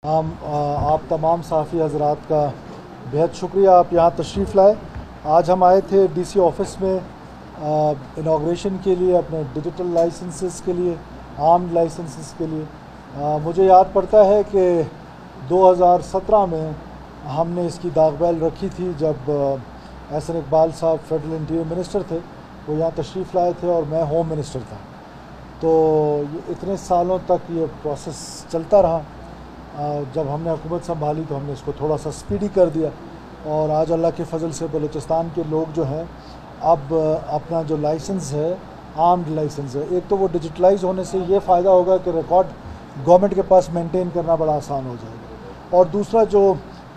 आप तमाम सहाफ़ी हज़रात का बेहद शुक्रिया, आप यहाँ तशरीफ़ लाए। आज हम आए थे डीसी ऑफिस में इनाग्रेशन के लिए, अपने डिजिटल लाइसेंसेस के लिए, आर्म्ड लाइसेंसेस के लिए। मुझे याद पड़ता है कि 2017 में हमने इसकी दागबैल रखी थी, जब एहसन इकबाल साहब फेडरल इंटीरियर मिनिस्टर थे, वो यहाँ तशरीफ़ लाए थे और मैं होम मिनिस्टर था। तो इतने सालों तक ये प्रोसेस चलता रहा। जब हमने हुकूमत संभाली तो हमने इसको थोड़ा सा स्पीडी कर दिया, और आज अल्लाह के फ़ज़ल से बलूचिस्तान के लोग जो हैं अब अपना जो लाइसेंस है, आर्म्ड लाइसेंस है, एक तो वो डिजिटलाइज होने से ये फ़ायदा होगा कि रिकॉर्ड गवर्नमेंट के पास मेंटेन करना बड़ा आसान हो जाएगा, और दूसरा जो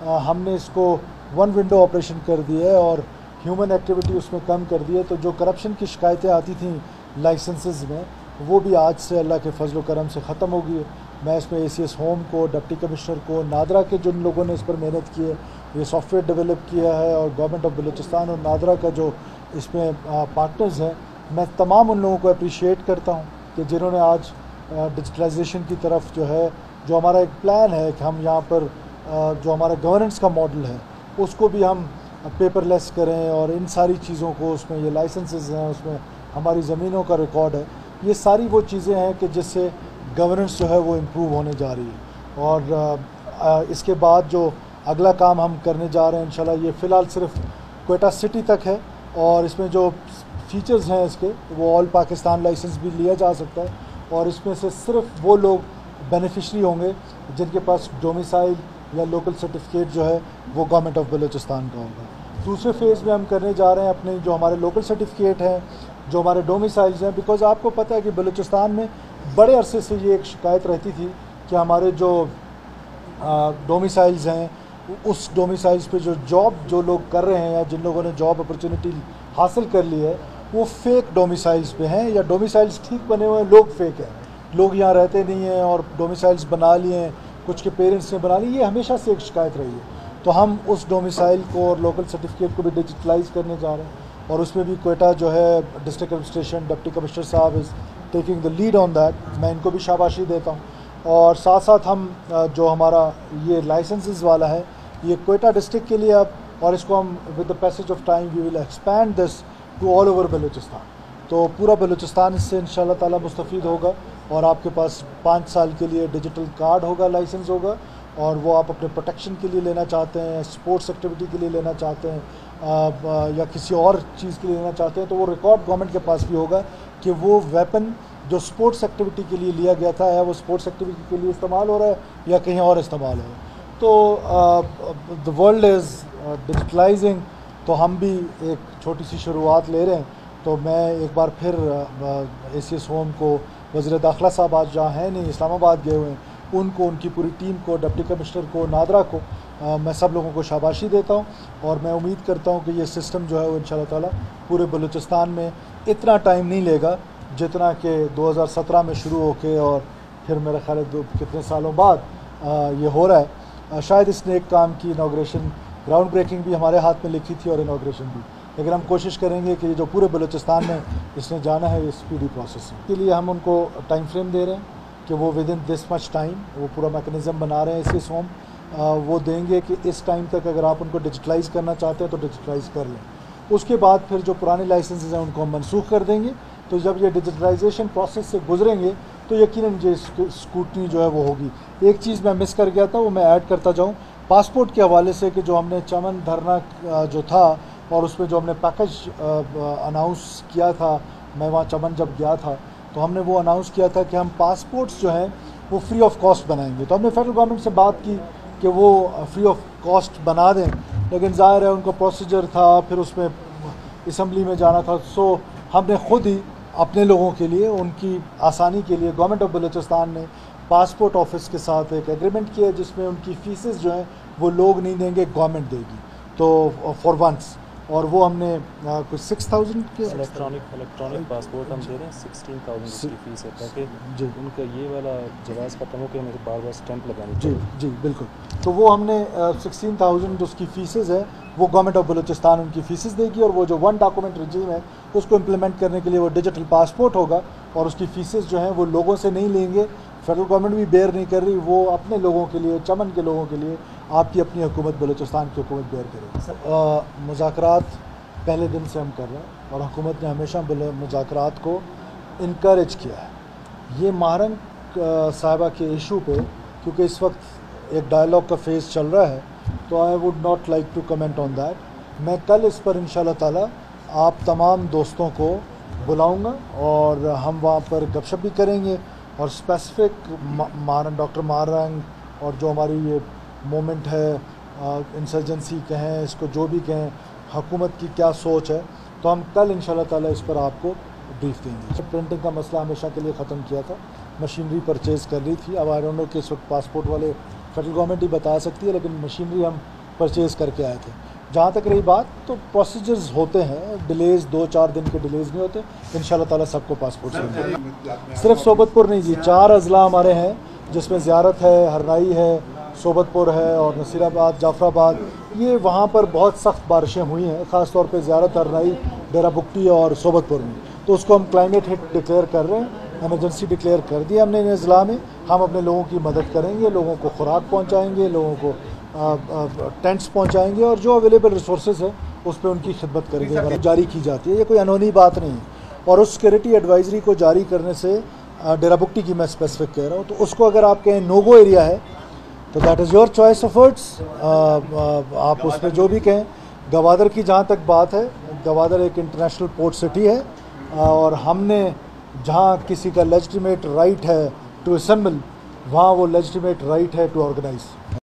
हमने इसको वन विंडो ऑपरेशन कर दिया है और ह्यूमन एक्टिविटी उसमें कम कर दी है, तो जो करप्शन की शिकायतें आती थी लाइसेंसेस में, वो भी आज से अल्लाह के फजल करम से ख़त्म हो गई है। मैं इसमें ACS होम को, डिप्टी कमिश्नर को, नादरा के जिन लोगों ने इस पर मेहनत की है, ये सॉफ्टवेयर डेवलप किया है, और गवर्नमेंट ऑफ बलूचिस्तान और नादरा का जो इसमें पार्टनर्स हैं, मैं तमाम उन लोगों को अप्रिशिएट करता हूँ कि जिन्होंने आज डिजिटलाइजेशन की तरफ जो है, जो हमारा एक प्लान है कि हम यहाँ पर जो हमारा गवर्नेंस का मॉडल है उसको भी हम पेपरलेस करें, और इन सारी चीज़ों को, उसमें ये लाइसेंसेस हैं, उसमें हमारी ज़मीनों का रिकॉर्ड है, ये सारी वो चीज़ें हैं कि जिससे गवर्नेंस जो है वो इम्प्रूव होने जा रही है। और इसके बाद जो अगला काम हम करने जा रहे हैं इंशाल्लाह, ये फ़िलहाल सिर्फ क्वेटा सिटी तक है, और इसमें जो फीचर्स हैं इसके, वो ऑल पाकिस्तान लाइसेंस भी लिया जा सकता है, और इसमें से सिर्फ वो लोग बेनिफिशरी होंगे जिनके पास डोमिसाइल या लोकल सर्टिफिकेट जो है वो गवर्नमेंट ऑफ बलूचिस्तान का होगा। दूसरे फेज़ में हम करने जा रहे हैं अपने जो हमारे लोकल सर्टिफिकेट हैं, जो हमारे डोमिसाइल्स हैं, बिकॉज़ आपको पता है कि बलूचिस्तान में बड़े अरसे से ये एक शिकायत रहती थी कि हमारे जो डोमिसाइल्स हैं, उस डोमिसाइल्स पे जो लोग कर रहे हैं या जिन लोगों ने जॉब अपॉर्चुनिटी हासिल कर ली है, वो फेक डोमिसाइल्स पे हैं, या डोमिसाइल्स ठीक बने हुए हैं, लोग फेक हैं, लोग यहाँ रहते नहीं हैं और डोमिसाइल्स बना लिए हैं, कुछ के पेरेंट्स ने बना ली। ये हमेशा से एक शिकायत रही है। तो हम उस डोमिसाइल को और लोकल सर्टिफिकेट को भी डिजिटलाइज करने जा रहे हैं, और उसमें भी क्वेटा जो है डिस्ट्रिक्ट एडमिनिस्ट्रेशन, डिप्टी कमिश्नर साहब is taking the lead on that. मैं इनको भी शाबाशी देता हूँ। और साथ साथ हम जो हमारा ये लाइसेंसेस वाला है, ये क्वेटा डिस्ट्रिक्ट के लिए अब, और इसको हम with the passage of time we will expand this to all over Balochistan. तो पूरा बलूचिस्तान इससे इंशाल्लाह ताला मुस्तफ़ीद होगा, और आपके पास 5 साल के लिए डिजिटल कार्ड होगा, लाइसेंस होगा, और वो आप अपने प्रोटेक्शन के लिए लेना चाहते हैं, स्पोर्ट्स एक्टिविटी के लिए लेना चाहते हैं, या किसी और चीज़ के लिए लेना चाहते हैं, तो वो रिकॉर्ड गवर्नमेंट के पास भी होगा कि वो वेपन जो स्पोर्ट्स एक्टिविटी के लिए लिया गया था, या वो स्पोर्ट्स एक्टिविटी के लिए इस्तेमाल हो रहा है या कहीं और इस्तेमाल हो रहा है। तो द वर्ल्ड इज़ डिजिटलाइजिंग, तो हम भी एक छोटी सी शुरुआत ले रहे हैं। तो मैं एक बार फिर ACS होम को, वज़ीर दाखिला साहब आज जहाँ हैं नहीं, इस्लामाबाद गए हुए हैं, उनको, उनकी पूरी टीम को, डिप्टी कमिश्नर को, नादरा को, मैं सब लोगों को शाबाशी देता हूँ, और मैं उम्मीद करता हूँ कि ये सिस्टम जो है वो इंशाल्लाह ताला पूरे बलूचिस्तान में इतना टाइम नहीं लेगा जितना कि 2017 में शुरू होके और फिर मेरा ख्याल है कितने सालों बाद ये हो रहा है। शायद इसने एक काम की इनाग्रेशन, ग्राउंड ब्रेकिंग भी हमारे हाथ में लिखी थी और इनाग्रेशन भी, लेकिन हम कोशिश करेंगे कि जो पूरे बलूचिस्तान में इसने जाना है ये स्पीडी प्रोसेस के लिए हम उनको टाइम फ्रेम दे रहे हैं कि वो with in this much time वो पूरा मैकेनिज़्म बना रहे हैं ACS होम। वो देंगे कि इस टाइम तक अगर आप उनको डिजिटलाइज़ करना चाहते हैं तो डिजिटलाइज़ कर लें। उसके बाद फिर जो पुराने लाइसेंसेज हैं उनको हम मनसूख कर देंगे। तो जब ये डिजिटलाइजेशन प्रोसेस से गुजरेंगे तो यकीनन ये स्कूटनी जो है वो होगी। एक चीज़ मैं मिस कर गया था, वो मैं ऐड करता जाऊँ पासपोर्ट के हवाले से, कि जो हमने चमन धरना जो था और उसमें जो हमने पैकेज अनाउंस किया था, मैं वहाँ चमन जब गया था तो हमने वो अनाउंस किया था कि हम पासपोर्ट्स जो हैं वो फ्री ऑफ कॉस्ट बनाएंगे। तो हमने फेडरल गवर्नमेंट से बात की कि वो फ्री ऑफ कॉस्ट बना दें, लेकिन ज़ाहिर है उनका प्रोसीजर था, फिर उसमें असम्बली में जाना था। सो हमने ख़ुद ही अपने लोगों के लिए, उनकी आसानी के लिए, गवर्नमेंट ऑफ बलूचिस्तान ने पासपोर्ट ऑफिस के साथ एक एग्रीमेंट किया जिसमें उनकी फ़ीसेस जो हैं वो लोग नहीं देंगे, गवर्नमेंट देगी, तो फॉर वंस। और वो हमने कुछ 6000 के इलेक्ट्रॉनिक पासपोर्ट हम दे रहे हैं, 16,000 की फ़ीस है, ताकि जी उनका ये वाला जवाज़ खत्म हो के हमें बार बार स्टैंप लगानी। जी बिल्कुल। तो वो हमने 16,000 उसकी फ़ीसेस है, वो गवर्नमेंट ऑफ बलूचिस्तान उनकी फ़ीसेस देगी, और वो जो वन डॉक्यूमेंट रजीम है उसको इम्प्लीमेंट करने के लिए वो डिजिटल पासपोर्ट होगा, और उसकी फ़ीसेस जो हैं वो लोगों से नहीं लेंगे, फेडरल गवर्नमेंट भी बेयर नहीं कर रही, वो अपने लोगों के लिए, चमन के लोगों के लिए आपकी अपनी हुकूमत, बलूचिस्तान की हुकूमत बेयर करेगी। मुज़ाकरात पहले दिन से हम कर रहे हैं और हुकूमत ने हमेशा मुज़ाकरात को इनकरेज किया है। ये महारंग साहिबा के इशू पे क्योंकि इस वक्त एक डायलॉग का फेज़ चल रहा है, तो I would not like to comment on that. मैं कल इस पर इंशाल्लाह ताला आप तमाम दोस्तों को बुलाऊंगा और हम वहाँ पर गपशप भी करेंगे और स्पेसिफिक डॉक्टर महारंग और जो हमारी ये मोमेंट है, इंसर्जेंसी कहें इसको, जो भी कहें, हुकूमत की क्या सोच है, तो हम कल इंशाल्लाह ताला इस पर आपको ब्रीफ देंगे। प्रिंटिंग का मसला हमेशा के लिए ख़त्म किया था, मशीनरी परचेज़ कर ली थी। अब आई डोंट नो कि इस वक्त पासपोर्ट वाले फेडरल गवर्नमेंट ही बता सकती है, लेकिन मशीनरी हम परचेज़ करके आए थे। जहाँ तक रही बात, तो प्रोसीजर्स होते हैं, डिलेज़ 2-4 दिन के डिलेज़ नहीं होते। इंशाल्लाह ताला सबको पासपोर्ट मिल। सिर्फ सोबतपुर नहीं जी, 4 अज़ला हमारे हैं जिसमें ज़ियारत है, हरनाई है, सोबतपुर है और नसीराबाद, जाफराबाद। ये वहाँ पर बहुत सख्त बारिशें हुई हैं, ख़ास तौर पे ज़ियारत, हरनाई, डेरा बुगटी और सोबतपुर में। तो उसको हम क्लाइमेट हिट डिक्लेयर कर रहे हैं, एमरजेंसी डिक्लेयर कर दी हमने इन अज़ला में। हम अपने लोगों की मदद करेंगे, लोगों को खुराक पहुँचाएँगे, लोगों को टेंट्स पहुंचाएंगे और जो अवेलेबल रिसोर्सेज है उस पर उनकी खिदमत करेंगे। जारी की जाती है, ये कोई अनहोनी बात नहीं है। और उस सिक्योरिटी एडवाइजरी को जारी करने से डेरा बुगटी की मैं स्पेसिफिक कह रहा हूँ, तो उसको अगर आप कहें नो गो एरिया है तो that is your choice of words, आप उस पर जो भी कहें। गवादर की जहाँ तक बात है, गवादर एक इंटरनेशनल पोर्ट सिटी है और हमने जहाँ किसी का लेजिटिमेट राइट है टू असेंबल, वहाँ वो लेजिटिमेट राइट है टू ऑर्गेनाइज।